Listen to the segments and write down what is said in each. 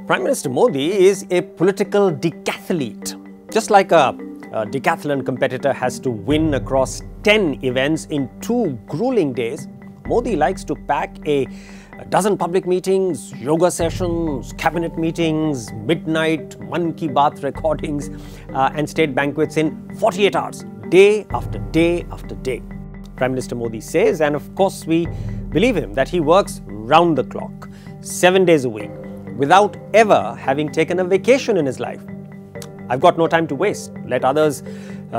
Prime Minister Modi is a political decathlete. Just like a decathlon competitor has to win across 10 events in 2 grueling days, Modi likes to pack a dozen public meetings, yoga sessions, cabinet meetings, midnight Mann Ki Baat recordings and state banquets in 48 hours, day after day after day. Prime Minister Modi says, and of course we believe him, that he works round the clock, 7 days a week, without ever having taken a vacation in his life. I've got no time to waste. Let others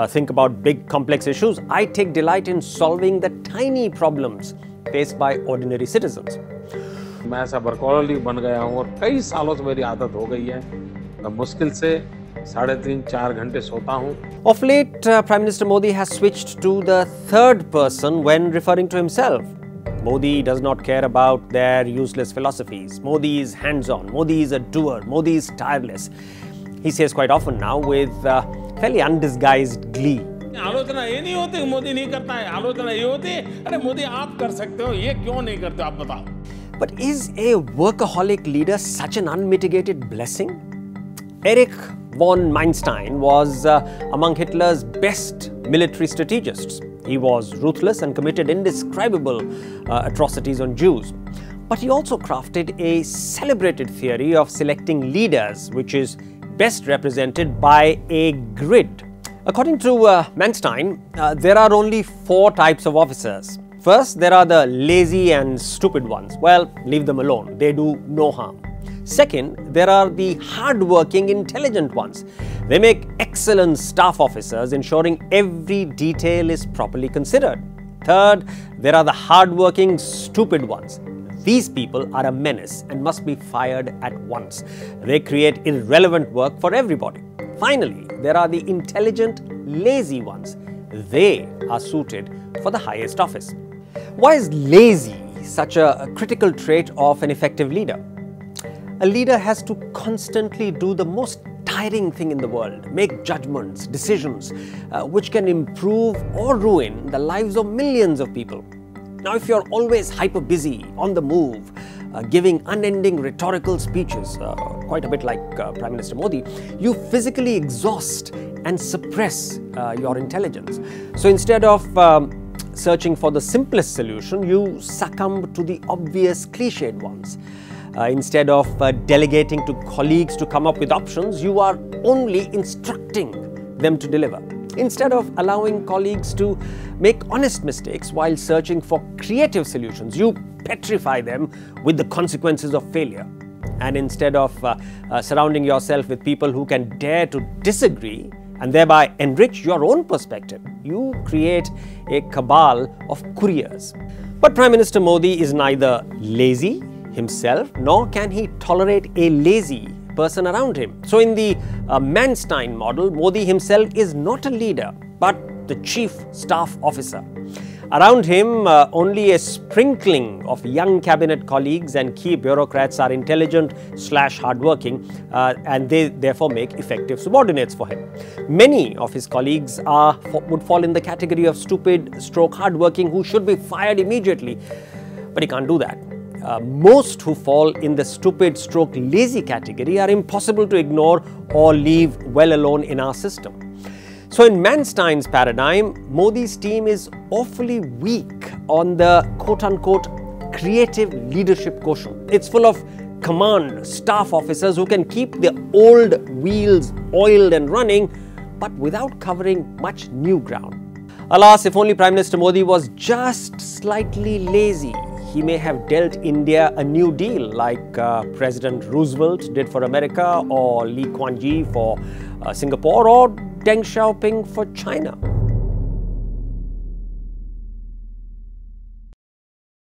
think about big complex issues. I take delight in solving the tiny problems faced by ordinary citizens. मैं ऐसा workaholic बन गया हूँ और कई सालों से मेरी आदत हो गई है। मैं मुश्किल से 3.5-4 घंटे सोता हूँ। Of late, Prime Minister Modi has switched to the third person when referring to himself. Modi does not care about their useless philosophies. Modi is hands-on. Modi is a doer. Modi is tireless. He says quite often now with fairly undisguised glee. आलोचना ये नहीं होती मोदी नहीं करता है, आलोचना ये होती है अरे मोदी आप कर सकते हो, ये क्यों नहीं करते आप बताओ. But is a workaholic leader such an unmitigated blessing? Erich von Manstein was among Hitler's best military strategists. He was ruthless and committed indescribable atrocities on Jews. But he also crafted a celebrated theory of selecting leaders, which is best represented by a grid. According to Manstein, there are only 4 types of officers. First, there are the lazy and stupid ones. Well, leave them alone. They do no harm. Second, there are the hard-working, intelligent ones. They make excellent staff officers, ensuring every detail is properly considered. Third, there are the hard-working, stupid ones. These people are a menace and must be fired at once. They create irrelevant work for everybody. Finally, there are the intelligent, lazy ones. They are suited for the highest office. Why is lazy such a critical trait of an effective leader? A leader has to constantly do the most tiring thing in the world, make judgments, decisions, which can improve or ruin the lives of millions of people. Now, if you're always hyper busy, on the move, giving unending rhetorical speeches, quite a bit like Prime Minister Modi, you physically exhaust and suppress your intelligence. So instead of searching for the simplest solution, you succumb to the obvious cliched ones. Instead of delegating to colleagues to come up with options, you are only instructing them to deliver. Instead of allowing colleagues to make honest mistakes while searching for creative solutions, you petrify them with the consequences of failure. And instead of surrounding yourself with people who can dare to disagree and thereby enrich your own perspective, you create a cabal of couriers. But Prime Minister Modi is neither lazy himself, nor can he tolerate a lazy person around him. So in the Manstein model, Modi himself is not a leader, but the chief staff officer. Around him, only a sprinkling of young cabinet colleagues and key bureaucrats are intelligent/hardworking, and they therefore make effective subordinates for him. Many of his colleagues would fall in the category of stupid/hardworking who should be fired immediately, but he can't do that. Most who fall in the stupid/lazy category are impossible to ignore or leave well alone in our system. So in Manstein's paradigm, Modi's team is awfully weak on the quote-unquote creative leadership quotient. It's full of command staff officers who can keep the old wheels oiled and running, but without covering much new ground. Alas, if only Prime Minister Modi was just slightly lazy, he may have dealt India a new deal like President Roosevelt did for America, or Lee Kuan Yew for Singapore, or Deng Xiaoping for China.